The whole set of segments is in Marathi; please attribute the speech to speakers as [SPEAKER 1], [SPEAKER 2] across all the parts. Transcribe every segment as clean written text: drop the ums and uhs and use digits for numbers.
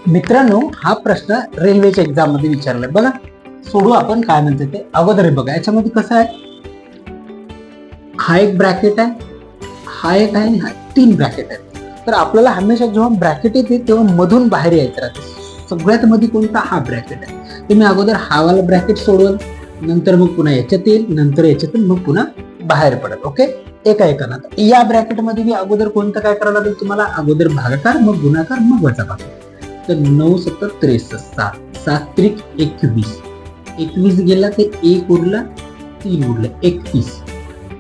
[SPEAKER 1] मित्रांनो, हा प्रश्न रेल्वेच्या एक्झाम मध्ये विचारलाय बघा. सोडू आपण. काय म्हणते ते अगोदर बघा. याच्यामध्ये कसं आहे, हा एक ब्रॅकेट आहे, हा एक आहे आणि हा 3 ब्रॅकेट आहे. तर आपल्याला हमेशा जेव्हा ब्रॅकेट येते तेव्हा मधून बाहेर यायचं राहते. सगळ्यात मध्ये कोणता? हा ब्रॅकेट आहे. तुम्ही अगोदर हा वाला ब्रॅकेट सोडवाल, नंतर मग पुन्हा याच्यात येईल, नंतर याच्यातून मग पुन्हा बाहेर पडत. ओके, एका एकाला. या ब्रॅकेट मध्ये मी अगोदर कोणतं काय करावं लागेल तुम्हाला? अगोदर भागाकार, मग गुणाकार, मग वजाबाकी. तर 9 7 63, 7 त्रिक 21, 21 गेला ते 1 उरला, 3 उरले, 31.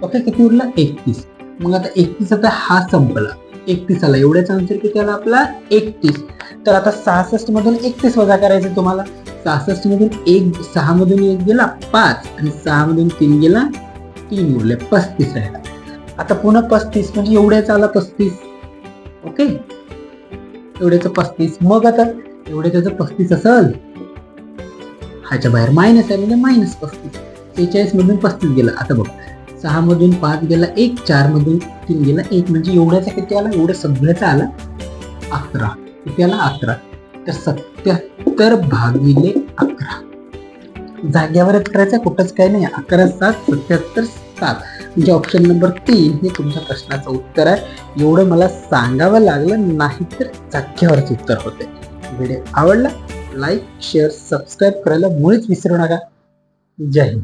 [SPEAKER 1] ओके, किती उरला? 31. मग आता 31 आता हा संपला. 31 आला, एवढ्याचा आन्सर किती आला आपला? 31. तर आता 66 मधून 31 वजा करायचे तुम्हाला. 66 मधून 6 मधून 1 गेला 5 आणि 6 मधून 3 गेला 3 उरले, 35 राहिला. आता पुन्हा 35 म्हणजे एवढ्याचा आला 35. ओके, एवढ्याचं 35. मग आता एवढ्याचं 35 असेल, ह्याच्या बाहेर मायनस आहे म्हणजे मायनस 35. 46 मधून 35 गेला. आता बघ, 6 मधून 5 गेला 1, 4 मधून 3 गेला 1, म्हणजे एवढ्याचा किती आला? एवढ्या सगळ्याचा आला 11. किती आला? 11. तर 77 भागिले 11. जाग्यावरच करायचं, कुठंच काही नाही. 11 7 77 7 म्हणजे ऑप्शन नंबर 3 हे तुमच्या प्रश्नाचं उत्तर आहे. एवढं मला सांगावं लागलं नाही तर जाग्यावरच उत्तर होते. व्हिडिओ आवडला? लाईक, शेअर, सबस्क्राईब करायला मुळीच विसरू नका. जय हिंद.